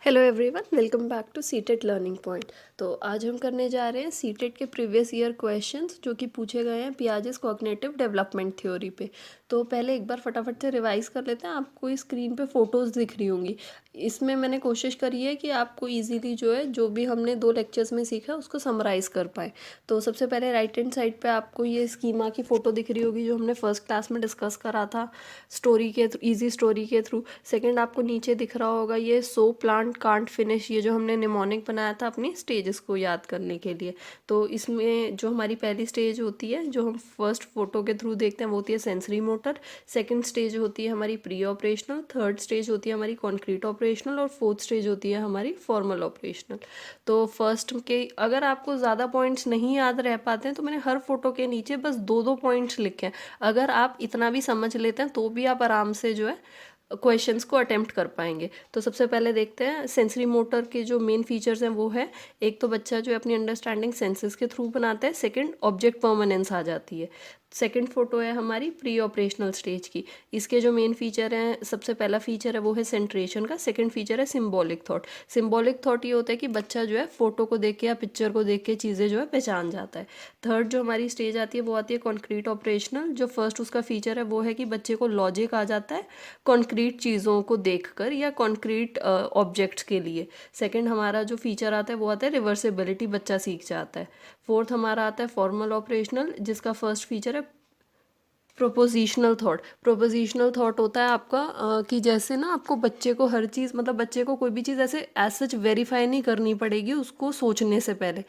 Hello everyone, welcome back to CTET learning point. तो आज हम करने जा रहे हैं सीटेट के प्रीवियस ईयर क्वेश्चंस जो कि पूछे गए हैं पियाजेस कॉग्निटिव डेवलपमेंट थ्योरी पे। तो पहले एक बार फटाफट से रिवाइज कर लेते हैं। आपको इस स्क्रीन पे फोटोज़ दिख रही होंगी। इसमें मैंने कोशिश करी है कि आपको इजीली जो है जो भी हमने 2 लेक्चर्स में सीखा उसको समराइज़ कर पाए। तो सबसे पहले राइट हैंड साइड पे आपको ये स्कीमा की फ़ोटो दिख रही होगी जो हमने फर्स्ट क्लास में डिस्कस करा था स्टोरी के ईजी स्टोरी के थ्रू। सेकंड आपको नीचे दिख रहा होगा ये सो प्लांट कांट फिनिश, ये जो हमने निमोनिक बनाया था अपनी स्टेजेस को याद करने के लिए। तो इसमें जो हमारी पहली स्टेज होती है जो हम फर्स्ट फोटो के थ्रू देखते हैं वो होती है सेंसरी मोटर। सेकंड स्टेज होती है हमारी प्री ऑपरेशनल। थर्ड स्टेज होती है हमारी कॉन्क्रीट ऑपरेशनल और फोर्थ स्टेज होती है हमारी फॉर्मल ऑपरेशनल। तो फर्स्ट के अगर आपको ज़्यादा पॉइंट्स नहीं याद रह पाते हैं तो मैंने हर फोटो के नीचे बस 2-2 पॉइंट्स लिखे हैं। अगर आप इतना भी समझ लेते हैं तो भी आप आराम से जो है क्वेश्चंस को अटेम्प्ट कर पाएंगे। तो सबसे पहले देखते हैं सेंसरी मोटर के जो मेन फीचर्स हैं वो है, एक तो बच्चा जो है अपनी अंडरस्टैंडिंग सेंसेस के थ्रू बनाता है। सेकंड, ऑब्जेक्ट परमानेंस आ जाती है। सेकंड फोटो है हमारी प्री ऑपरेशनल स्टेज की। इसके जो मेन फीचर हैं, सबसे पहला फीचर है वो है सेंट्रेशन का। सेकंड फीचर है सिंबॉलिक थॉट। सिंबॉलिक थॉट ये होता है कि बच्चा जो है फोटो को देख के या पिक्चर को देख के चीज़ें जो है पहचान जाता है। थर्ड जो हमारी स्टेज आती है वो आती है कॉन्क्रीट ऑपरेशनल। जो फर्स्ट उसका फीचर है वो है कि बच्चे को लॉजिक आ जाता है कॉन्क्रीट चीज़ों को देखकर या कॉन्क्रीट ऑब्जेक्ट्स के लिए। सेकंड हमारा जो फीचर आता है वो आता है रिवर्सिबिलिटी, बच्चा सीख जाता है। फोर्थ हमारा आता है फॉर्मल ऑपरेशनल जिसका फर्स्ट फीचर है प्रोपोजिशनल थॉट। प्रोपोजिशनल थॉट होता है आपका कि जैसे ना आपको बच्चे को हर चीज़, मतलब बच्चे को कोई भी चीज़ ऐसे एज सच वेरीफाई नहीं करनी पड़ेगी उसको सोचने से पहले।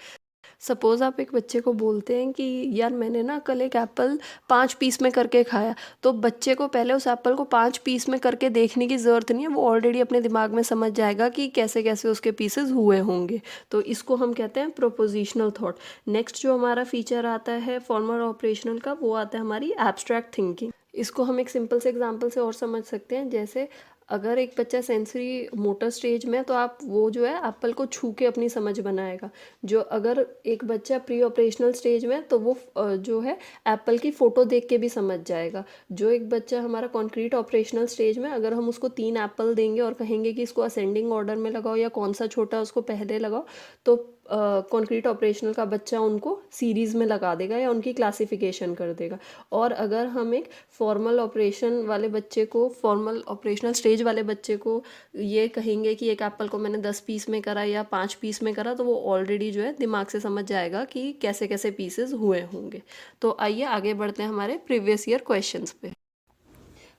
सपोज़ आप एक बच्चे को बोलते हैं कि यार मैंने ना कल एक एप्पल 5 पीस में करके खाया, तो बच्चे को पहले उस एप्पल को 5 पीस में करके देखने की ज़रूरत नहीं है। वो ऑलरेडी अपने दिमाग में समझ जाएगा कि कैसे कैसे उसके पीसेस हुए होंगे। तो इसको हम कहते हैं प्रोपोजिशनल थॉट। नेक्स्ट जो हमारा फीचर आता है फॉर्मल ऑपरेशनल का वो आता है हमारी एब्स्ट्रैक्ट थिंकिंग। इसको हम एक सिंपल से एग्जांपल से और समझ सकते हैं। जैसे अगर एक बच्चा सेंसरी मोटर स्टेज में है तो आप वो जो है एप्पल को छू के अपनी समझ बनाएगा। जो अगर एक बच्चा प्री ऑपरेशनल स्टेज में है तो वो जो है एप्पल की फ़ोटो देख के भी समझ जाएगा। जो एक बच्चा हमारा कॉन्क्रीट ऑपरेशनल स्टेज में, अगर हम उसको 3 एप्पल देंगे और कहेंगे कि इसको असेंडिंग ऑर्डर में लगाओ या कौन सा छोटा उसको पहले लगाओ, तो कॉन्क्रीट ऑपरेशनल का बच्चा उनको सीरीज़ में लगा देगा या उनकी क्लासिफिकेशन कर देगा। और अगर हम एक फॉर्मल ऑपरेशन वाले बच्चे को, फॉर्मल ऑपरेशनल स्टेज वाले बच्चे को ये कहेंगे कि एक एप्पल को मैंने 10 पीस में करा या 5 पीस में करा, तो वो ऑलरेडी जो है दिमाग से समझ जाएगा कि कैसे कैसे पीसेस हुए होंगे। तो आइए आगे बढ़ते हैं हमारे प्रीवियस ईयर क्वेश्चंस पे।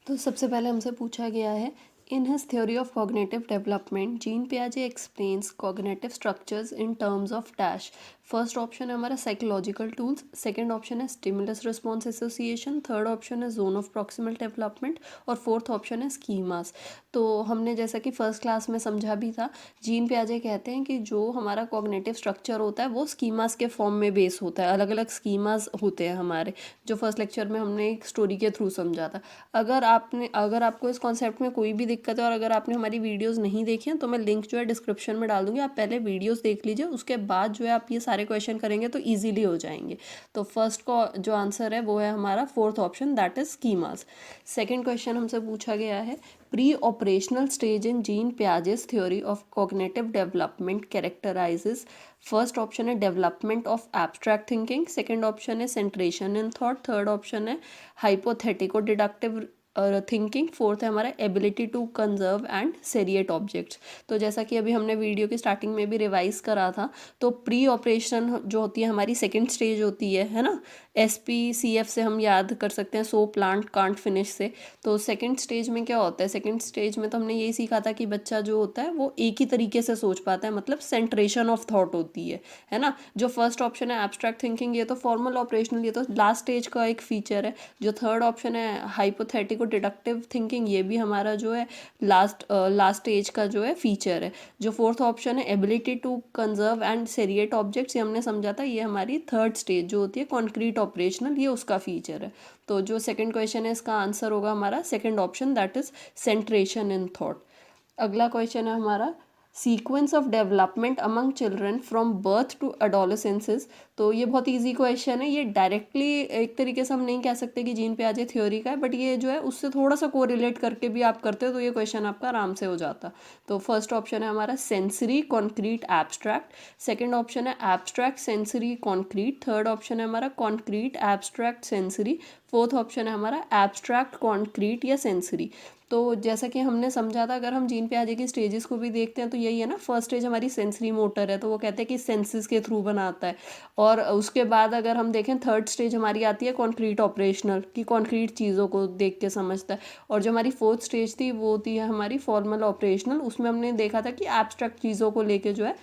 तो सबसे पहले हमसे पूछा गया है, in his theory of cognitive development Jean पियाजे explains cognitive structures in terms of dash. First option है हमारा साइकोलॉजिकल टूल्स, सेकंड ऑप्शन है stimulus response association, third option है जोन ऑफ प्रॉक्सिमल डेवलपमेंट और फोर्थ ऑप्शन है schemas. तो हमने जैसा कि फर्स्ट क्लास में समझा भी था, जीन पियाजे कहते हैं कि जो हमारा कॉग्निटिव स्ट्रक्चर होता है वो स्कीमास के फॉर्म में बेस होता है। अलग अलग स्कीमास होते हैं हमारे, जो फर्स्ट लेक्चर में हमने एक स्टोरी के थ्रू समझा था। अगर आपको इस कॉन्सेप्ट में कोई भी दिक्कत है और अगर आपने हमारी वीडियोस नहीं देखी हैं तो मैं लिंक जो है डिस्क्रिप्शन में डाल दूंगी। आप पहले वीडियोस देख लीजिए, उसके बाद जो है आप ये सारे क्वेश्चन करेंगे तो ईजिली हो जाएंगे। तो फर्स्ट को जो आंसर है वो है हमारा fourth option, that is schemas. Second question हमसे पूछा गया है, pre operational stage in Jean Piaget's theory of cognitive development characterizes. First option है development of abstract thinking, second option है centration in thought, third option है hypothetico deductive thinking, fourth है हमारा ability to conserve and seriate objects. तो जैसा कि अभी हमने वीडियो की स्टार्टिंग में भी रिवाइज करा था, तो प्री ऑपरेशन जो होती है हमारी सेकंड स्टेज होती है ना। SPCF से हम याद कर सकते हैं, सो प्लांट कांट फिनिश से। तो सेकंड स्टेज में क्या होता है, सेकंड स्टेज में तो हमने यही सीखा था कि बच्चा जो होता है वो एक ही तरीके से सोच पाता है, मतलब सेंट्रेशन ऑफ थॉट होती है ना। जो फर्स्ट ऑप्शन है एब्स्ट्रैक्ट थिंकिंग, ये तो फॉर्मल ऑपरेशनल, ये तो लास्ट स्टेज का एक फीचर है। जो थर्ड ऑप्शन है हाइपोथेटिको डिडक्टिव थिंकिंग, ये भी हमारा जो है लास्ट स्टेज का जो है फीचर है। जो फोर्थ ऑप्शन है ability to conserve and seriate objects, ये हमने समझा था ये हमारी थर्ड स्टेज जो होती है कॉन्क्रीट ऑपरेशनल, ये उसका फीचर है। तो जो सेकंड क्वेश्चन है इसका आंसर होगा हमारा second option, that is centration in thought. अगला क्वेश्चन है हमारा, sequence of development among children from birth to adolescences. तो ये बहुत इजी क्वेश्चन है, ये डायरेक्टली एक तरीके से हम नहीं कह सकते कि जीन पियाजे थ्योरी का है, बट ये जो है उससे थोड़ा सा कोरिलेट करके भी आप करते हो तो ये क्वेश्चन आपका आराम से हो जाता। तो फर्स्ट ऑप्शन है हमारा sensory concrete abstract, second option है abstract sensory concrete, third option है हमारा concrete abstract sensory, fourth option है हमारा एब्स्ट्रैक्ट कॉन्क्रीट या सेंसरी। तो जैसा कि हमने समझा था, अगर हम जीन पियाजे की स्टेजेस को भी देखते हैं तो यही है ना, फर्स्ट स्टेज हमारी सेंसरी मोटर है, तो वो कहते हैं कि सेंसेस के थ्रू बनाता है। और उसके बाद अगर हम देखें थर्ड स्टेज हमारी आती है कॉन्क्रीट ऑपरेशनल, कि कॉन्क्रीट चीज़ों को देख के समझता है। और जो हमारी फोर्थ स्टेज थी वो होती है हमारी फॉर्मल ऑपरेशनल, उसमें हमने देखा था कि एब्स्ट्रैक्ट चीज़ों को लेके जो है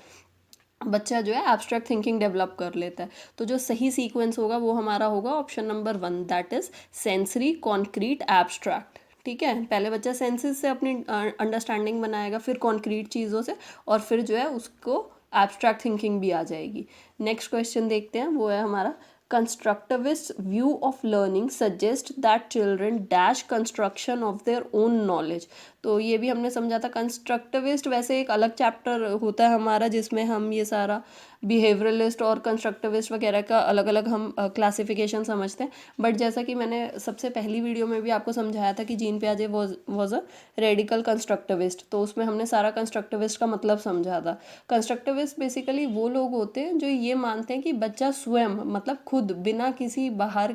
बच्चा जो है एब्स्ट्रैक्ट थिंकिंग डेवलप कर लेता है। तो जो सही सीक्वेंस होगा वो हमारा होगा option number 1, that is sensory concrete abstract. ठीक है, पहले बच्चा सेंसेस से अपनी अंडरस्टैंडिंग बनाएगा, फिर कॉन्क्रीट चीज़ों से, और फिर जो है उसको एब्स्ट्रैक्ट थिंकिंग भी आ जाएगी। नेक्स्ट क्वेश्चन देखते हैं, वो है हमारा constructivist view of learning suggests that children dash construction of their own knowledge। तो ये भी हमने समझा था। कंस्ट्रक्टिविस्ट वैसे एक अलग चैप्टर होता है हमारा जिसमें हम ये सारा बिहेवियरलिस्ट और कंस्ट्रक्टिविस्ट वगैरह का अलग अलग हम क्लासिफिकेशन समझते हैं। बट जैसा कि मैंने सबसे पहली वीडियो में भी आपको समझाया था कि जीन पियाजे वॉज अ रेडिकल कंस्ट्रक्टिविस्ट, तो उसमें हमने सारा कंस्ट्रक्टिविस्ट का मतलब समझा था। कंस्ट्रक्टिविस्ट बेसिकली वो लोग होते हैं जो ये मानते हैं कि बच्चा स्वयं, मतलब खुद, बिना किसी बाहर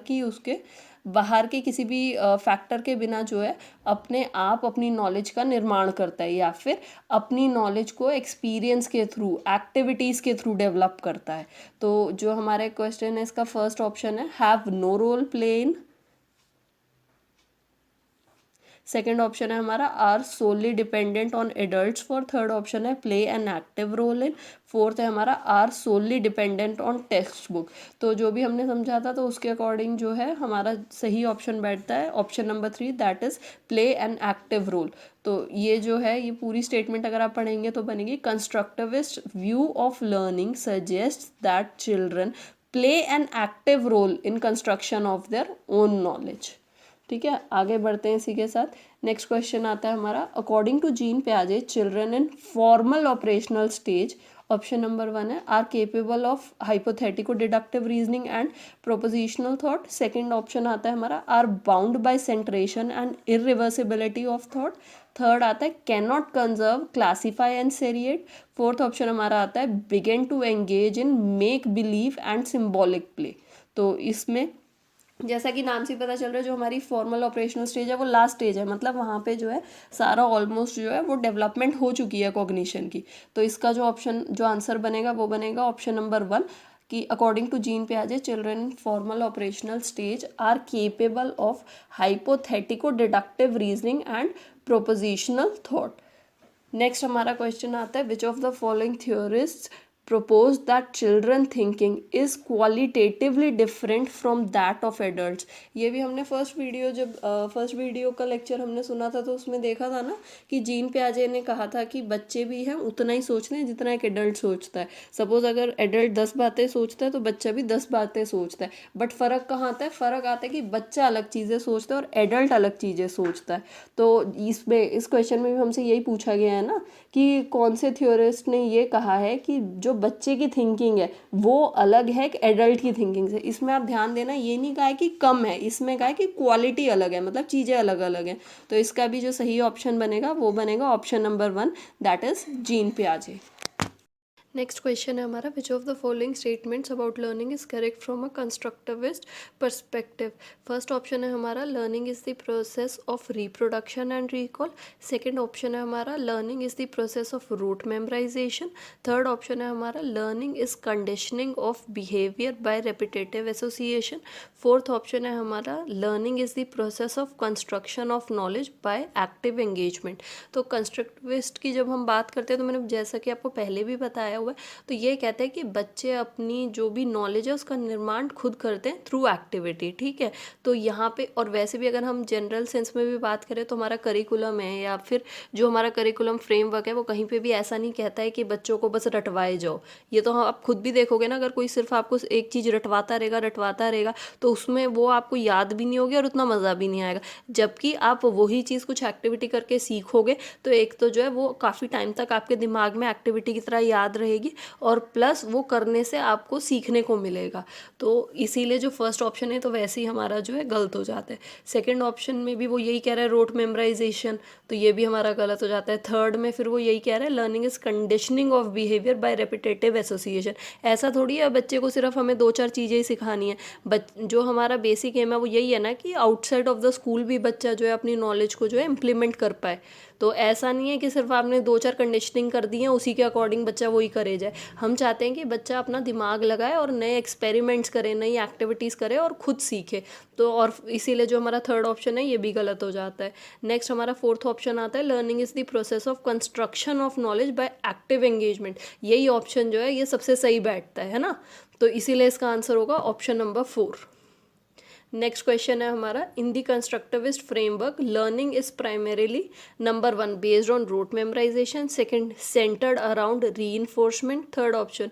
के किसी भी फैक्टर के बिना जो है अपने आप अपनी नॉलेज का निर्माण करता है, या फिर अपनी नॉलेज को एक्सपीरियंस के थ्रू, एक्टिविटीज़ के थ्रू डेवलप करता है। तो जो हमारे क्वेश्चन है इसका फर्स्ट ऑप्शन है have no role play in, second option है हमारा are solely dependent on adults for, third option है play an active role in, fourth है हमारा are solely dependent on textbook. तो जो भी हमने समझा था तो उसके अकॉर्डिंग जो है हमारा सही ऑप्शन बैठता है option number 3, that is play an active role. तो ये जो है ये पूरी स्टेटमेंट अगर आप पढ़ेंगे तो बनेगी constructivist view of learning suggest that children play an active role in construction of their own knowledge. ठीक है, आगे बढ़ते हैं इसी के साथ। नेक्स्ट क्वेश्चन आता है हमारा, अकॉर्डिंग टू जीन पियाजे children in formal operational stage, option number 1 है are capable of hypothetico deductive reasoning and propositional thought, second option आता है हमारा are bound by centration and irreversibility of thought, third आता है cannot conserve classify and seriate, fourth option हमारा आता है begin to engage in make believe and symbolic play. तो इसमें जैसा कि नाम से पता चल रहा है जो हमारी फॉर्मल ऑपरेशनल स्टेज है वो लास्ट स्टेज है, मतलब वहाँ पे जो है सारा ऑलमोस्ट जो है वो डेवलपमेंट हो चुकी है कॉग्निशन की। तो इसका जो आंसर बनेगा वो बनेगा ऑप्शन नंबर 1, कि अकॉर्डिंग टू जीन पियाजे children in formal operational stage are capable of hypothetico deductive reasoning and propositional thought. Next हमारा क्वेश्चन आता है, which of the following theorists propose that children thinking is qualitatively different from that of adults। ये भी हमने first video का lecture हमने सुना था तो उसमें देखा था ना कि जीन पियाजे ने कहा था कि बच्चे भी हैं उतना ही सोचते हैं जितना एक एडल्ट सोचता है। सपोज अगर एडल्ट 10 बातें सोचता है तो बच्चा भी 10 बातें सोचता है, बट फ़र्क कहाँ आता है, फ़र्क आता है कि बच्चा अलग चीज़ें सोचता है और एडल्ट अलग चीज़ें सोचता है। तो इस क्वेश्चन में भी हमसे यही पूछा गया है ना कि कौन से थ्योरिस्ट ने ये कहा है कि जो बच्चे की थिंकिंग है वो अलग है एडल्ट की थिंकिंग से। इसमें आप ध्यान देना, ये नहीं कहा है कि कम है, इसमें कहा है कि क्वालिटी अलग है, मतलब चीज़ें अलग अलग हैं। तो इसका भी जो सही ऑप्शन बनेगा वो बनेगा option number 1, that is Jean पियाजे। नेक्स्ट क्वेश्चन है हमारा, which of the following statements about learning is correct from a constructivist perspective. First option है हमारा learning is the process of reproduction and recall, second option है हमारा learning is the process of rote memorization, third option है हमारा learning is conditioning of behaviour by repetitive association, fourth option है हमारा learning is the process of construction of knowledge by active engagement. तो constructivist की जब हम बात करते हैं तो मैंने जैसा कि आपको पहले भी बताया हुआ है। तो ये कहते हैं कि बच्चे अपनी जो भी नॉलेज है उसका निर्माण खुद करते हैं थ्रू एक्टिविटी, ठीक है। तो यहाँ पे और वैसे भी अगर हम जनरल सेंस में भी बात करें तो हमारा करिकुलम है या फिर जो हमारा करिकुलम फ्रेमवर्क है वो कहीं पे भी ऐसा नहीं कहता है कि बच्चों को बस रटवाए जाओ। ये तो आप खुद भी देखोगे ना, अगर कोई सिर्फ आपको एक चीज़ रटवाता रहेगा तो उसमें वो आपको याद भी नहीं होगी और उतना मज़ा भी नहीं आएगा। जबकि आप वही चीज़ कुछ एक्टिविटी करके सीखोगे तो एक तो जो है वो काफ़ी टाइम तक आपके दिमाग में एक्टिविटी की तरह याद रहेगी और प्लस वो करने से आपको सीखने को मिलेगा। तो इसीलिए जो फर्स्ट ऑप्शन है तो वैसे ही हमारा जो है गलत हो जाता है। सेकंड ऑप्शन में भी वो यही कह रहा है रोट मेमोराइजेशन, तो ये भी हमारा गलत हो जाता है। थर्ड में फिर वो यही कह रहा है learning is conditioning of behaviour by repetitive association. ऐसा थोड़ी है बच्चे को सिर्फ हमें 2-4 चीज़ें ही सिखानी है। जो हमारा बेसिक एम है वो यही है ना कि आउटसाइड ऑफ द स्कूल भी बच्चा जो है अपनी नॉलेज को जो है इम्प्लीमेंट कर पाए। तो ऐसा नहीं है कि सिर्फ आपने 2-4 कंडीशनिंग कर दी है उसी के अकॉर्डिंग बच्चा वही करे जाए। हम चाहते हैं कि बच्चा अपना दिमाग लगाए और नए एक्सपेरिमेंट्स करे, नई एक्टिविटीज़ करे और खुद सीखे। तो और इसीलिए जो हमारा थर्ड ऑप्शन है ये भी गलत हो जाता है। नेक्स्ट हमारा फोर्थ ऑप्शन आता है learning is the process of construction of knowledge by active engagement. यही ऑप्शन जो है ये सबसे सही बैठता है ना। तो इसीलिए इसका आंसर होगा ऑप्शन नंबर 4। नेक्स्ट क्वेश्चन है हमारा in the constructivist framework learning is primarily number 1 based on rote memorization, second centered around reinforcement, third option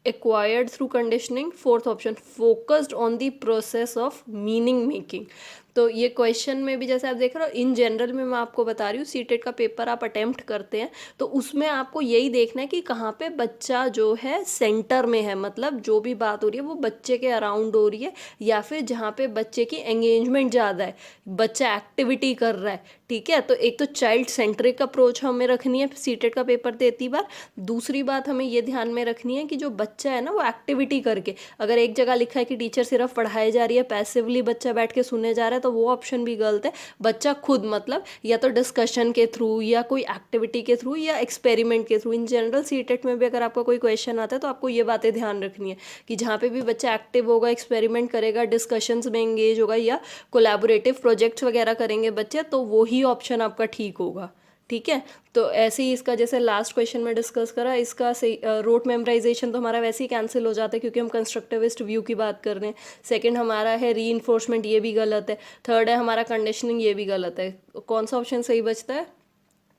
acquired through conditioning, fourth option focused on the process of meaning making। तो ये question में भी जैसे आप देख रहे हो in general में मैं आपको बता रही हूँ सीटेट का पेपर आप अटेम्प्ट करते हैं तो उसमें आपको यही देखना है कि कहाँ पे बच्चा जो है सेंटर में है, मतलब जो भी बात हो रही है वो बच्चे के अराउंड हो रही है या फिर जहाँ पे बच्चे की एंगेजमेंट ज़्यादा है, बच्चा एक्टिविटी कर रहा है, ठीक है। तो एक तो चाइल्ड सेंट्रिक अप्रोच हमें रखनी है सीटेट का पेपर देती बार। दूसरी बात हमें ये ध्यान में रखनी है कि जो बच्चा है ना वो एक्टिविटी करके, अगर एक जगह लिखा है कि टीचर सिर्फ पढ़ाई जा रही है पैसिवली बच्चा बैठ के सुनने जा रहा है तो वो ऑप्शन भी गलत है। बच्चा खुद मतलब या तो डिस्कशन के थ्रू या कोई एक्टिविटी के थ्रू या एक्सपेरिमेंट के थ्रू, इन जनरल सीटेट में भी अगर आपका कोई क्वेश्चन आता है तो आपको ये बातें ध्यान रखनी है कि जहाँ पे भी बच्चा एक्टिव होगा, एक्सपेरिमेंट करेगा, डिस्कशंस में एंगेज होगा या कोलैबोरेटिव प्रोजेक्ट्स वगैरह करेंगे बच्चे, तो वो ही ऑप्शन आपका ठीक होगा, ठीक है। तो ऐसे ही इसका जैसे लास्ट क्वेश्चन में डिस्कस करा इसका सही रोट मेमोराइजेशन तो हमारा वैसे ही कैंसिल हो जाता है क्योंकि हम कंस्ट्रक्टिविस्ट व्यू की बात कर रहे हैं। सेकंड हमारा है रीइंफोर्समेंट, ये भी गलत है। थर्ड है हमारा कंडीशनिंग, ये भी गलत है। कौन सा ऑप्शन सही बचता है?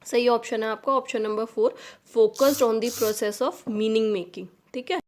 सही ऑप्शन है आपका option number 4 focused on the process of meaning making, ठीक है।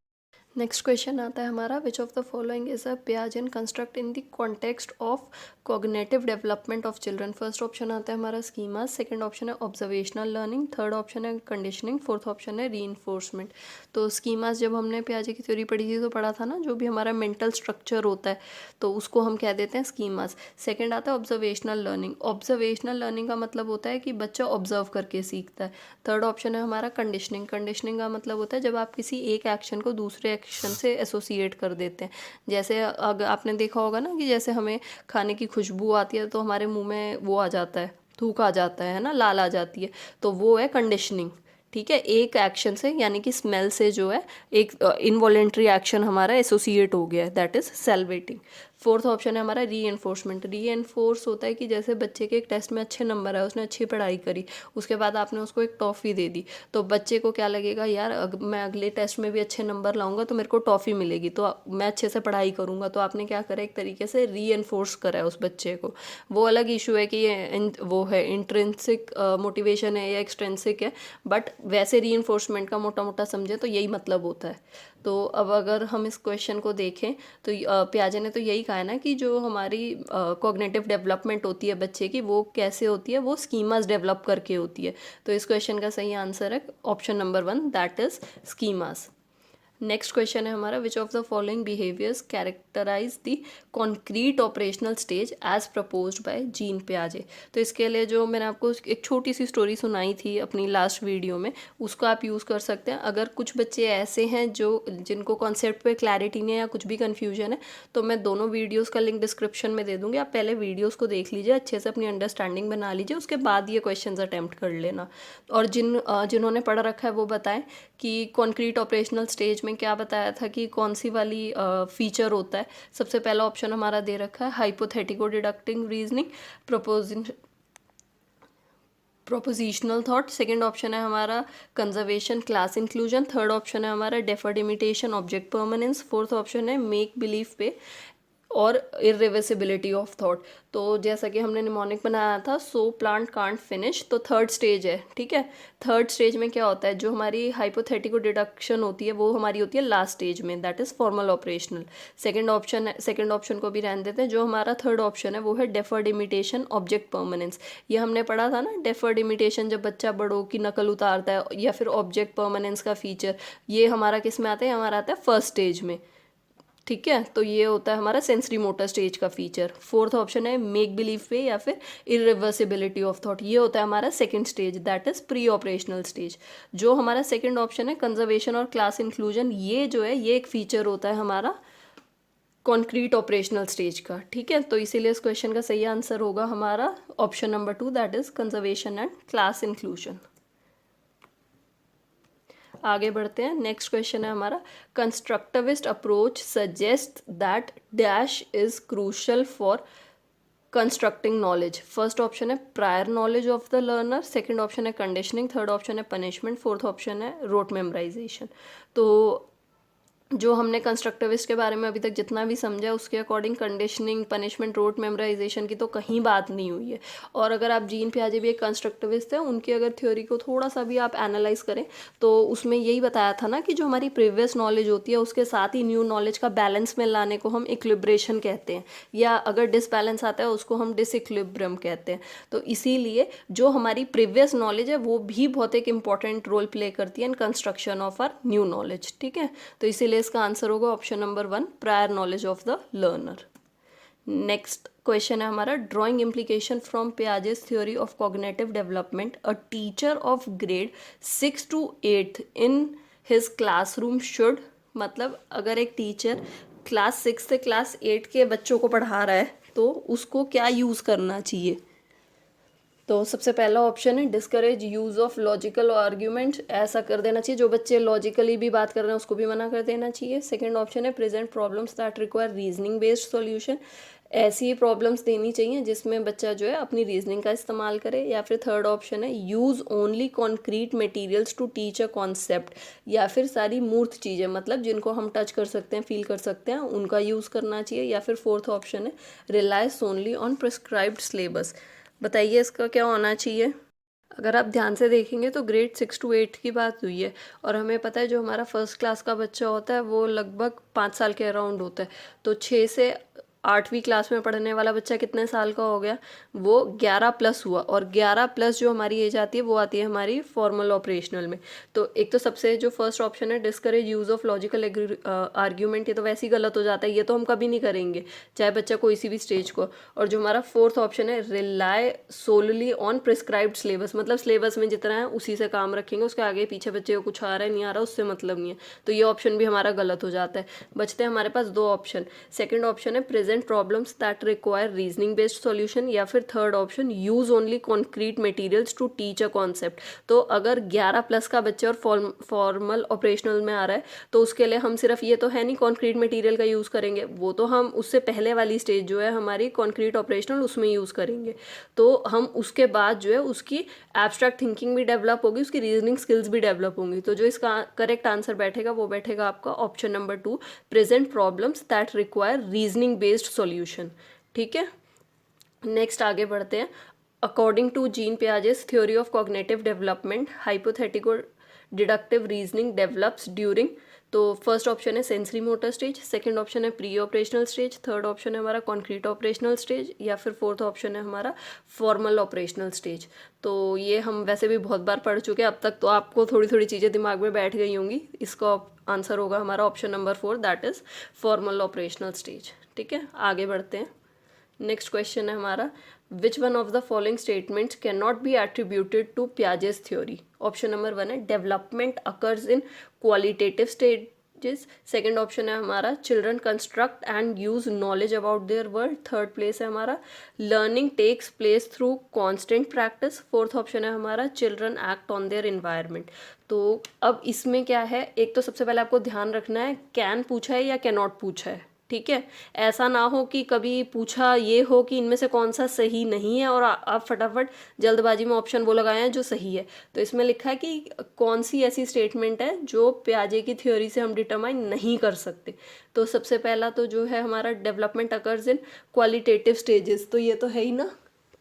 नेक्स्ट क्वेश्चन आता है हमारा which of the following is a Piagetian construct in the context of cognitive development of children. First option आता है हमारा स्कीमा, सेकंड ऑप्शन है observational learning, third option है कंडीशनिंग, फोर्थ ऑप्शन है रीइंफोर्समेंट। तो स्कीमास जब हमने पियाजे की थ्योरी पढ़ी थी तो पढ़ा था ना, जो भी हमारा मेंटल स्ट्रक्चर होता है तो उसको हम कह देते हैं स्कीमास। सेकंड आता है ऑब्जर्वेशनल लर्निंग। ऑब्जर्वेशनल लर्निंग का मतलब होता है कि बच्चा ऑब्जर्व करके सीखता है। थर्ड ऑप्शन है हमारा कंडीशनिंग। कंडीशनिंग का मतलब होता है जब आप किसी एक एक्शन को दूसरे एक्शन से एसोसिएट कर देते हैं। जैसे अगर आपने देखा होगा ना कि जैसे हमें खाने की खुशबू आती है तो हमारे मुंह में वो आ जाता है, थूक आ जाता है ना, लाल आ जाती है, तो वो है कंडीशनिंग, ठीक है। एक एक्शन से यानी कि स्मेल से जो है एक इनवॉलेंट्री एक्शन हमारा एसोसिएट हो गया है, दैट इज सैलिवेटिंग। फोर्थ ऑप्शन है हमारा रीएनफोर्समेंट। रीएनफोर्स होता है कि जैसे बच्चे के एक टेस्ट में अच्छे नंबर है, उसने अच्छी पढ़ाई करी, उसके बाद आपने उसको एक टॉफ़ी दे दी, तो बच्चे को क्या लगेगा, यार मैं अगले टेस्ट में भी अच्छे नंबर लाऊंगा तो मेरे को टॉफ़ी मिलेगी, तो मैं अच्छे से पढ़ाई करूंगा। तो आपने क्या करा, एक तरीके से रीएनफोर्स करा है उस बच्चे को। वो अलग इशू है कि ये वो है इंट्रिंसिक मोटिवेशन है या एक्सट्रिंसिक है, बट वैसे रीइंफोर्समेंट का मोटा मोटा समझे तो यही मतलब होता है। तो अब अगर हम इस क्वेश्चन को देखें तो पियाजे ने तो यही कहा है ना कि जो हमारी कॉग्निटिव डेवलपमेंट होती है बच्चे की वो कैसे होती है, वो स्कीमास डेवलप करके होती है। तो इस क्वेश्चन का सही आंसर है option number 1 that is schemas. Next question है हमारा which of the following behaviours characterize the concrete operational stage as proposed by Jean पियाजे। तो इसके लिए जो मैंने आपको एक छोटी सी स्टोरी सुनाई थी अपनी लास्ट वीडियो में, उसको आप यूज़ कर सकते हैं। अगर कुछ बच्चे ऐसे हैं जो जिनको कॉन्सेप्ट पे क्लैरिटी नहीं है या कुछ भी कन्फ्यूजन है, तो मैं दोनों वीडियोज़ का लिंक डिस्क्रिप्शन में दे दूँगी। आप पहले वीडियोज़ को देख लीजिए, अच्छे से अपनी अंडरस्टैंडिंग बना लीजिए, उसके बाद ये क्वेश्चन अटैम्प्ट कर लेना। और जिन्होंने पढ़ रखा है वो बताएं कि कॉन्क्रीट ऑपरेशनल स्टेज में क्या बताया था कि कौन सी वाली फीचर होता है। सबसे पहला ऑप्शन हमारा दे रखा है hypothetico deducting reasoning, propositional thought, second option है हमारा conservation, class inclusion, third option है हमारा deferred imitation, object permanence, fourth option है मेक बिलीव पे और इरिवर्सिबिलिटी ऑफ थॉट। तो जैसा कि हमने निमोनिक बनाया था, सो प्लांट कांट फिनिश, तो थर्ड स्टेज है, ठीक है। थर्ड स्टेज में क्या होता है, जो हमारी हाइपोथेटिकल डिडक्शन होती है वो हमारी होती है लास्ट स्टेज में, that is formal operational. Second option को भी रहने देते हैं। जो हमारा थर्ड ऑप्शन है वो है डेफर्ड इमिटेशन, ऑब्जेक्ट परमानेंस। ये हमने पढ़ा था ना, डेफर्ड इमिटेशन जब बच्चा बड़ों की नकल उतारता है, या फिर ऑब्जेक्ट परमानेंस का फीचर, ये हमारा किस में आता है, हमारा आता है फर्स्ट स्टेज में, ठीक है। तो ये होता है हमारा सेंसरी मोटर स्टेज का फीचर। फोर्थ ऑप्शन है मेक बिलीव पे या फिर इरिवर्सिबिलिटी ऑफ थॉट, ये होता है हमारा second stage, that is pre operational stage. जो हमारा सेकंड ऑप्शन है कंजर्वेशन और क्लास इंक्लूजन, ये जो है ये एक फीचर होता है हमारा कॉन्क्रीट ऑपरेशनल स्टेज का, ठीक है। तो इसीलिए इस क्वेश्चन का सही आंसर होगा हमारा option number 2, that is conservation and class inclusion. आगे बढ़ते हैं। नेक्स्ट क्वेश्चन है हमारा, constructivist approach suggest that dash is crucial for constructing knowledge. First option है prior knowledge of the learner, second option है कंडीशनिंग, थर्ड ऑप्शन है punishment, fourth option है rote memorization. तो जो हमने कंस्ट्रक्टिविस्ट के बारे में अभी तक जितना भी समझा, उसके according conditioning, punishment, rote memorisation की तो कहीं बात नहीं हुई है। और अगर आप जीन पियाजे भी एक कंस्ट्रक्टिविस्ट हैं, उनकी अगर थ्योरी को थोड़ा सा भी आप एनालाइज करें तो उसमें यही बताया था ना कि जो हमारी प्रीवियस नॉलेज होती है उसके साथ ही न्यू नॉलेज का बैलेंस में लाने को हम इक्विलिब्रेशन कहते हैं, या अगर डिसबैलेंस आता है उसको हम डिसइक्विलिब्रियम कहते हैं। तो इसीलिए जो हमारी प्रीवियस नॉलेज है वो भी बहुत एक इंपॉर्टेंट रोल प्ले करती है in construction of our new knowledge, ठीक है। तो इसीलिए इसका आंसर होगा option number 1, prior knowledge of the learner. Next question है हमारा, drawing implication from Piaget's theory of cognitive development, a teacher of grade 6 to 8 in his classroom should. मतलब अगर एक टीचर क्लास 6 से क्लास 8 के बच्चों को पढ़ा रहा है तो उसको क्या यूज़ करना चाहिए। तो सबसे पहला ऑप्शन है discourage use of logical argument, ऐसा कर देना चाहिए, जो बच्चे लॉजिकली भी बात कर रहे हैं उसको भी मना कर देना चाहिए। सेकंड ऑप्शन है present problems that require reasoning based solution, ऐसी प्रॉब्लम्स देनी चाहिए जिसमें बच्चा जो है अपनी रीजनिंग का इस्तेमाल करे। या फिर थर्ड ऑप्शन है use only concrete materials to teach a concept, या फिर सारी मूर्त चीज़ें, मतलब जिनको हम टच कर सकते हैं, फील कर सकते हैं, उनका यूज़ करना चाहिए। या फिर फोर्थ ऑप्शन है relies only on prescribed syllabus. बताइए इसका क्या होना चाहिए। अगर आप ध्यान से देखेंगे तो ग्रेड 6 to 8 की बात हुई है, और हमें पता है जो हमारा फर्स्ट क्लास का बच्चा होता है वो लगभग 5 साल के अराउंड होता है। तो 6 से 8वीं क्लास में पढ़ने वाला बच्चा कितने साल का हो गया, वो 11+ हुआ। और 11+ जो हमारी एज आती है वो आती है हमारी फॉर्मल ऑपरेशनल में। तो एक तो सबसे जो फर्स्ट ऑप्शन है discourage use of logical argument, ये तो वैसे ही गलत हो जाता है, ये तो हम कभी नहीं करेंगे चाहे बच्चा कोई सी भी स्टेज को। और जो हमारा फोर्थ ऑप्शन है rely solely on prescribed syllabus, मतलब सिलेबस में जितना है उसी से काम रखेंगे, उसके आगे पीछे बच्चे को कुछ आ रहा है नहीं आ रहा उससे मतलब नहीं है, तो ये ऑप्शन भी हमारा गलत हो जाता है। बचते हैं हमारे पास 2 ऑप्शन। सेकंड ऑप्शन है present problems that require reasoning based solution, या फिर third option use only concrete materials to teach a concept. तो अगर 11+ का बच्चा और फॉर्मल ऑपरेशनल में आ रहा है तो उसके लिए हम सिर्फ ये तो है नहीं कॉन्क्रीट मटेरियल का यूज़ करेंगे, वो तो हम उससे पहले वाली स्टेज जो है हमारी कॉन्क्रीट ऑपरेशनल उसमें यूज़ करेंगे। तो हम उसके बाद जो है उसकी एब्स्ट्रैक्ट थिंकिंग भी डेवलप होगी, उसकी रीजनिंग स्किल्स भी डेवलप होंगी। तो जो इसका करेक्ट आंसर बैठेगा वो बैठेगा आपका option number 2, present problems that require reasoning based solution, ठीक है। नेक्स्ट आगे बढ़ते हैं। According to Jean Piaget's theory of cognitive development, hypothetical deductive reasoning develops during. तो फर्स्ट ऑप्शन है sensory motor stage, second option है pre operational stage, third option है हमारा कॉन्क्रीट ऑपरेशनल स्टेज, या फिर फोर्थ ऑप्शन है हमारा फॉर्मल ऑपरेशनल स्टेज। तो ये हम वैसे भी बहुत बार पढ़ चुके हैं अब तक, तो आपको थोड़ी थोड़ी चीज़ें दिमाग में बैठ गई होंगी। इसका आंसर होगा हमारा option number 4, that is formal operational stage, ठीक है। आगे बढ़ते हैं। नेक्स्ट क्वेश्चन है हमारा, which one of the following statements can not be attributed to Piaget's theory. Option number 1 है development occurs in qualitative stages, second option है हमारा children construct and use knowledge about their world, third place है हमारा learning takes place through constant practice, fourth option है हमारा children act on their environment. तो अब इसमें क्या है, एक तो सबसे पहले आपको ध्यान रखना है कैन पूछा है या कैन नॉट पूछा है, ठीक है। ऐसा ना हो कि कभी पूछा ये हो कि इनमें से कौन सा सही नहीं है और आप फटाफट जल्दबाजी में ऑप्शन वो लगाए हैं जो सही है। तो इसमें लिखा है कि कौन सी ऐसी स्टेटमेंट है जो पियाजे की थ्योरी से हम डिटरमाइन नहीं कर सकते। तो सबसे पहला तो जो है हमारा, development occurs in qualitative stages, तो ये तो है ही ना,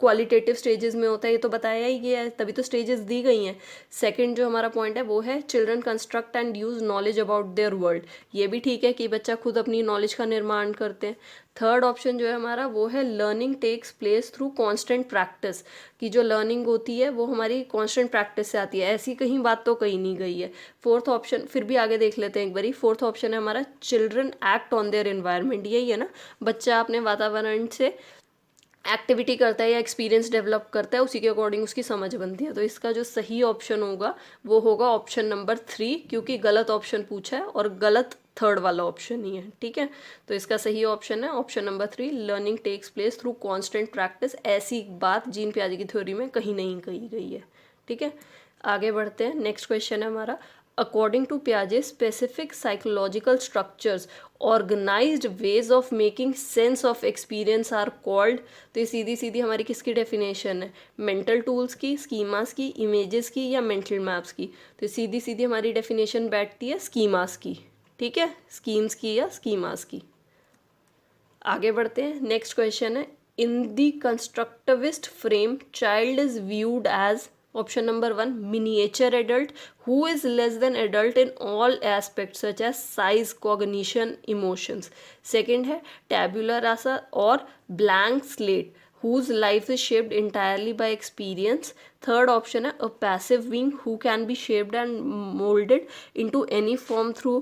क्वालिटेटिव स्टेजेस में होता है, ये तो बताया ही गया है, तभी तो स्टेजेस दी गई हैं। सेकंड जो हमारा पॉइंट है वो है children construct and use knowledge about their world, ये भी ठीक है कि बच्चा खुद अपनी नॉलेज का निर्माण करते हैं। थर्ड ऑप्शन जो है हमारा वो है learning takes place through constant practice, कि जो लर्निंग होती है वो हमारी कॉन्स्टेंट प्रैक्टिस से आती है, ऐसी कहीं बात तो कही नहीं गई है। फोर्थ ऑप्शन फिर भी आगे देख लेते हैं एक बारी। फोर्थ ऑप्शन है हमारा children act on their environment, यही है ना, बच्चा अपने वातावरण से एक्टिविटी करता है या एक्सपीरियंस डेवलप करता है, उसी के अकॉर्डिंग उसकी समझ बनती है। तो इसका जो सही ऑप्शन होगा वो होगा ऑप्शन नंबर 3, क्योंकि गलत ऑप्शन पूछा है और गलत थर्ड वाला ऑप्शन ही है। ठीक है, तो इसका सही ऑप्शन है option number 3, learning takes place through constant practice. ऐसी बात जीन पियाजे की थ्योरी में कहीं नहीं कही गई है। ठीक है, आगे बढ़ते हैं। नेक्स्ट क्वेश्चन है हमारा, according to Piaget, specific psychological structures, organized ways of making sense of experience are called। तो ये सीधी सीधी हमारी किसकी डेफिनेशन है, मेंटल टूल्स की, स्कीमास की, इमेजेस की या मेंटल मैप्स की। तो सीधी सीधी हमारी डेफिनेशन बैठती है स्कीमास की। ठीक है, स्कीम्स की या स्कीमास की। आगे बढ़ते हैं। नेक्स्ट क्वेश्चन है, in the constructivist frame child is viewed as, option number 1 miniature adult who is less than adult in all aspect such as size, cognition, emotions. Second है टैबुलर रासा और blank slate whose life is shaped entirely by experience। Third option है a passive being who can be shaped and molded into any form through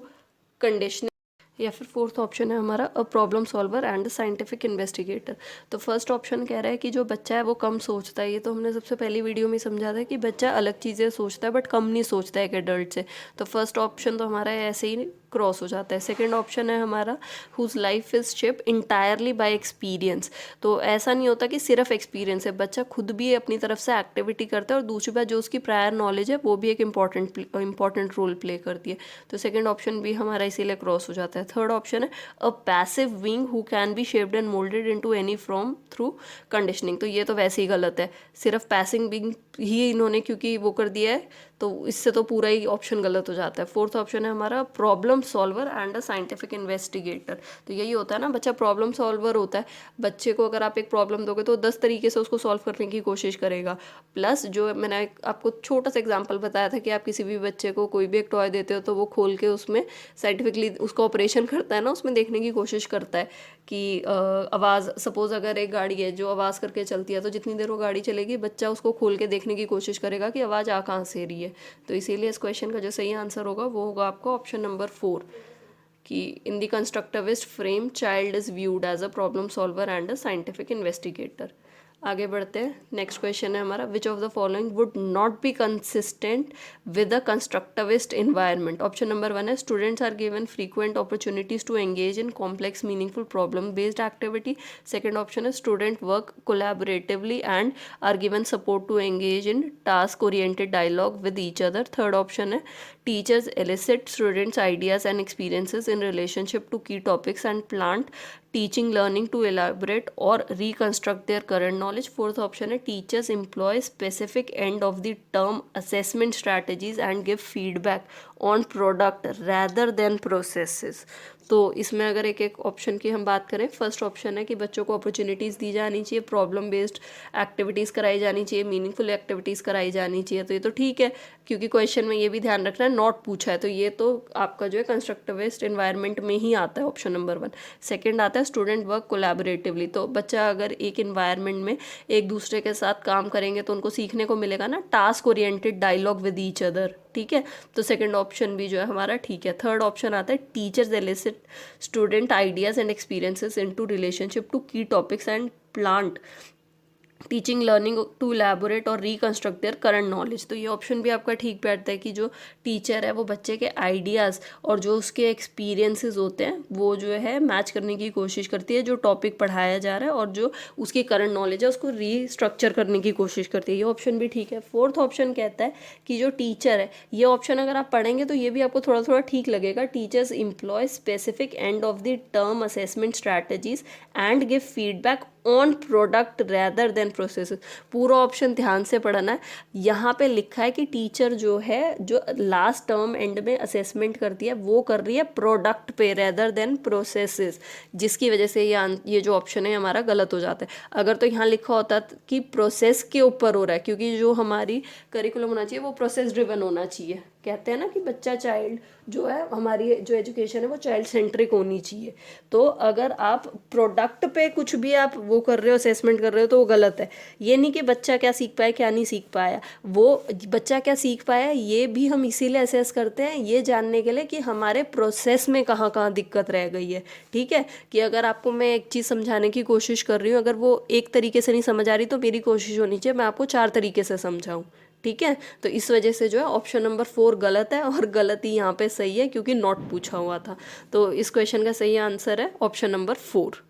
conditioning। या फिर fourth option है हमारा अ problem solver and scientific investigator. तो first option कह रहा है कि जो बच्चा है वो कम सोचता है, ये तो हमने सबसे पहली वीडियो में समझा था कि बच्चा अलग चीज़ें सोचता है बट कम नहीं सोचता है एक एडल्ट से। तो फर्स्ट ऑप्शन तो हमारा ऐसे ही क्रॉस हो जाता है। सेकेंड ऑप्शन है हमारा whose life is shape entirely by experience. तो ऐसा नहीं होता कि सिर्फ एक्सपीरियंस है, बच्चा खुद भी अपनी तरफ से एक्टिविटी करता है और दूसरी बात जो उसकी प्रायर नॉलेज है वो भी एक इंपॉर्टेंट रोल प्ले करती है। तो सेकेंड ऑप्शन भी हमारा इसीलिए क्रॉस हो जाता है। थर्ड ऑप्शन है अ passive being who can be shaped and moulded into any form through conditioning. तो ये तो वैसे ही गलत है, सिर्फ पैसिव बीइंग ही इन्होंने क्योंकि वो कर दिया है तो इससे तो पूरा ही ऑप्शन गलत हो जाता है। फोर्थ ऑप्शन है हमारा problem solver and a scientific investigator. तो यही होता है ना, बच्चा प्रॉब्लम सॉल्वर होता है। बच्चे को अगर आप एक प्रॉब्लम दोगे तो 10 तरीके से उसको सॉल्व करने की कोशिश करेगा। प्लस जो मैंने आपको छोटा सा एग्जांपल बताया था कि आप किसी भी बच्चे को कोई भी एक टॉय देते हो तो वो खोल के उसमें साइंटिफिकली उसका ऑपरेशन करता है ना, उसमें देखने की कोशिश करता है कि आवाज़, सपोज अगर एक गाड़ी है जो आवाज़ करके चलती है तो जितनी देर वो गाड़ी चलेगी बच्चा उसको खोल के देखने की कोशिश करेगा कि आवाज़ आ कहाँ से रही है। तो इसीलिए इस क्वेश्चन का जो सही आंसर होगा वो होगा आपका ऑप्शन नंबर 4, कि in the constructivist frame child is viewed as a problem solver and a scientific investigator. आगे बढ़ते हैं। नेक्स्ट क्वेश्चन है हमारा, which of the following would not be consistent with a constructivist environment. Option number 1 है students are given frequent opportunities to engage in complex meaningful problem based activity. Second option है student work collaboratively and are given support to engage in task oriented dialogue with each other. Third option है teachers elicit students ideas and experiences in relationship to key topics and plant teaching learning to elaborate or reconstruct their current knowledge। fourth option है teachers employ specific end of the term assessment strategies and give feedback on product rather than processes। तो इसमें अगर एक एक option की हम बात करें, फर्स्ट ऑप्शन है कि बच्चों को अपॉर्चुनिटीज़ दी जानी चाहिए, प्रॉब्लम बेस्ड एक्टिविटीज़ कराई जानी चाहिए, मीनिंगफुल एक्टिविटीज़ कराई जानी चाहिए। तो ये तो ठीक है, क्योंकि क्वेश्चन में ये भी ध्यान रखना है नॉट पूछा है, तो ये तो आपका जो है कंस्ट्रक्टिविस्ट इन्वायरमेंट में ही आता है ऑप्शन नंबर 1। सेकेंड आता है स्टूडेंट वर्क कोलैबोरेटिवली। तो बच्चा अगर एक इन्वायरमेंट में एक दूसरे के साथ काम करेंगे तो उनको सीखने को मिलेगा ना, task oriented dialogue with each other. ठीक है, तो सेकंड ऑप्शन भी जो है हमारा ठीक है। थर्ड ऑप्शन आता है teachers elicit student ideas and experiences into relationship to key topics and plant teaching learning to elaborate or reconstruct their current knowledge. तो ये ऑप्शन भी आपका ठीक बैठता है कि जो टीचर है वो बच्चे के आइडियाज़ और जो उसके एक्सपीरियंसेस होते हैं वो जो है मैच करने की कोशिश करती है जो टॉपिक पढ़ाया जा रहा है और जो उसकी करंट नॉलेज है उसको रीस्ट्रक्चर करने की कोशिश करती है। ये ऑप्शन भी ठीक है। फोर्थ ऑप्शन कहता है कि जो टीचर है, ये ऑप्शन अगर आप पढ़ेंगे तो ये भी आपको थोड़ा थोड़ा ठीक लगेगा। Teachers employ specific end of the term assessment strategies and give feedback on product rather than process. पूरा ऑप्शन ध्यान से पढ़ना है। यहाँ पे लिखा है कि टीचर जो है जो लास्ट टर्म एंड में असेसमेंट करती है वो कर रही है प्रोडक्ट पे रैदर देन प्रोसेसेस, जिसकी वजह से ये जो ऑप्शन है हमारा गलत हो जाता है। अगर तो यहाँ लिखा होता कि प्रोसेस के ऊपर हो रहा है, क्योंकि जो हमारी करिकुलम होना चाहिए वो प्रोसेस ड्रिवन होना चाहिए। कहते हैं ना कि बच्चा चाइल्ड जो है, हमारी जो एजुकेशन है वो चाइल्ड सेंट्रिक होनी चाहिए। तो अगर आप प्रोडक्ट पे कुछ भी आप वो कर रहे हो, असेसमेंट कर रहे हो, तो वो गलत है। ये नहीं कि बच्चा क्या सीख पाया क्या नहीं सीख पाया, वो बच्चा क्या सीख पाया ये भी हम इसीलिए असेस करते हैं ये जानने के लिए कि हमारे प्रोसेस में कहाँ कहाँ दिक्कत रह गई है। ठीक है, कि अगर आपको मैं एक चीज़ समझाने की कोशिश कर रही हूँ, अगर वो एक तरीके से नहीं समझ आ रही तो मेरी कोशिश होनी चाहिए मैं आपको 4 तरीके से समझाऊँ। ठीक है, तो इस वजह से जो है ऑप्शन नंबर 4 गलत है, और गलत ही यहाँ पे सही है क्योंकि नॉट पूछा हुआ था। तो इस क्वेश्चन का सही आंसर है ऑप्शन नंबर 4।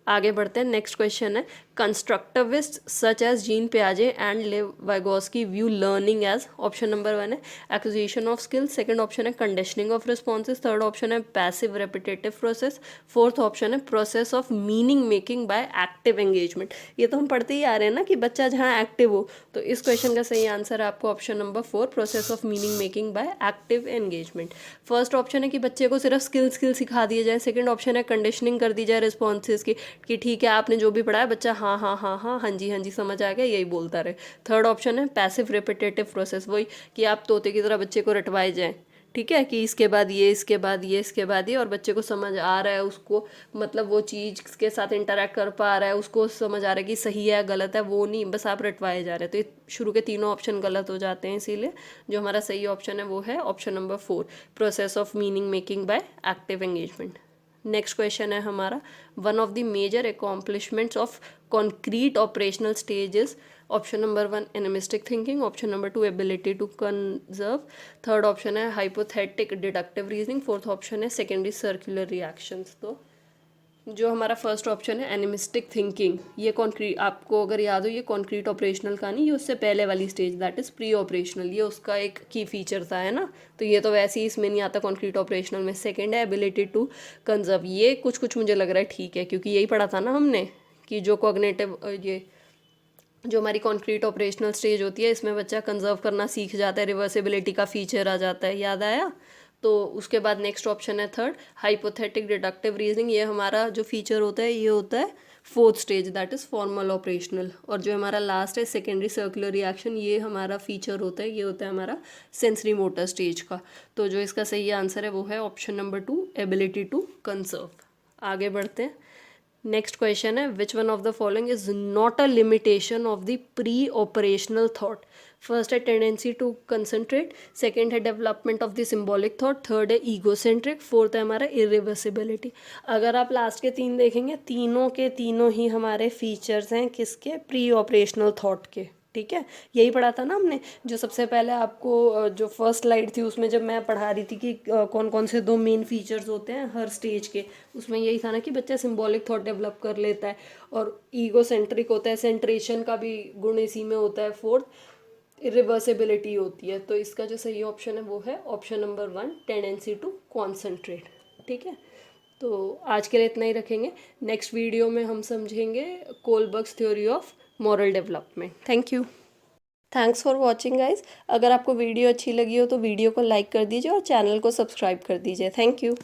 आगे बढ़ते हैं। नेक्स्ट क्वेश्चन है कंस्ट्रक्टिविस्ट सच एज जीन पियाजे and Lev Vygotsky view learning as. Option number 1 है acquisition of skill, second option है conditioning of responses, third option है passive repetitive process, fourth option है process of meaning making by active engagement. ये तो हम पढ़ते ही आ रहे हैं ना कि बच्चा जहाँ एक्टिव हो। तो इस क्वेश्चन का सही आंसर है आपको option number 4 process of meaning making by active engagement. First option है कि बच्चे को सिर्फ स्किल सिखा दिए जाए, सेकंड ऑप्शन है कंडीशनिंग कर दी जाए रिस्पॉन्सेज की कि ठीक है आपने जो भी पढ़ा है बच्चा हाँ हाँ हाँ हाँ हाँ जी समझ आ गया यही बोलता रहे। थर्ड ऑप्शन है पैसिव रिपीटेटिव प्रोसेस, वही कि आप तोते की तरह बच्चे को रटवाए जाएं। ठीक है, कि इसके बाद ये इसके बाद ये इसके बाद ये, और बच्चे को समझ आ रहा है, उसको मतलब वो चीज़ के साथ इंटरेक्ट कर पा रहा है, उसको समझ आ रहा है कि सही है गलत है, वो नहीं बस आप रटवाए जा रहे हैं। तो ये शुरू के तीनों ऑप्शन गलत हो जाते हैं, इसीलिए जो हमारा सही ऑप्शन है वो है option number 4 process of meaning making by active engagement. Next question है हमारा one of the major accomplishments of concrete operational stages. Option number 1 animistic thinking, option number 2 ability to conserve, third option है hypothetic deductive reasoning, fourth option है secondary circular reactions. तो जो हमारा first option है animistic thinking, ये concrete, आपको अगर याद हो ये कॉन्क्रीट ऑपरेशनल का नहीं, ये उससे पहले वाली stage that is pre operational, ये उसका एक की फीचर था, है ना। तो ये तो वैसे ही इसमें नहीं आता कॉन्क्रीट ऑपरेशनल में। सेकंड है एबिलिटी टू कंजर्व, ये कुछ मुझे लग रहा है ठीक है, क्योंकि यही पढ़ा था ना हमने कि जो कॉग्निटिव ये जो हमारी कॉन्क्रीट ऑपरेशनल स्टेज होती है इसमें बच्चा कंजर्व करना सीख जाता है, रिवर्सिबिलिटी का फीचर आ जाता है, याद आया। तो उसके बाद नेक्स्ट ऑप्शन है थर्ड हाइपोथेटिक डिडक्टिव रीजनिंग, ये हमारा जो फीचर होता है ये होता है fourth stage that is formal operational. और जो हमारा लास्ट है सेकेंडरी सर्कुलर रिएक्शन, ये हमारा फीचर होता है, ये होता है हमारा सेंसरी मोटर स्टेज का। तो जो इसका सही आंसर है वो है option number 2 ability to conserve. आगे बढ़ते हैं। नेक्स्ट क्वेश्चन है which one of the following is not a limitation of the pre operational thought. First है टेंडेंसी टू कंसंट्रेट, सेकंड है development of the symbolic thought, third है egocentric, fourth है हमारा irreversibility. अगर आप लास्ट के 3 देखेंगे तीनों के तीनों ही हमारे फीचर्स हैं किसके, प्री ऑपरेशनल थॉट के। ठीक है, यही पढ़ा था ना हमने, जो सबसे पहले आपको जो फर्स्ट स्लाइड थी उसमें जब मैं पढ़ा रही थी कि कौन कौन से 2 मेन फीचर्स होते हैं हर स्टेज के, उसमें यही था ना कि बच्चा सिंबॉलिक थॉट डेवलप कर लेता है और ईगो सेंट्रिक होता है, सेंट्रेशन का भी गुण इसी में होता है, फोर्थ इरिवर्सिबिलिटी होती है। तो इसका जो सही ऑप्शन है वो है option number 1 tendency to concentrate. ठीक है, तो आज के लिए इतना ही रखेंगे। नेक्स्ट वीडियो में हम समझेंगे Kohlberg's theory of moral development. Thank you, thanks for watching guys. अगर आपको वीडियो अच्छी लगी हो तो वीडियो को लाइक कर दीजिए और चैनल को सब्सक्राइब कर दीजिए। Thank you.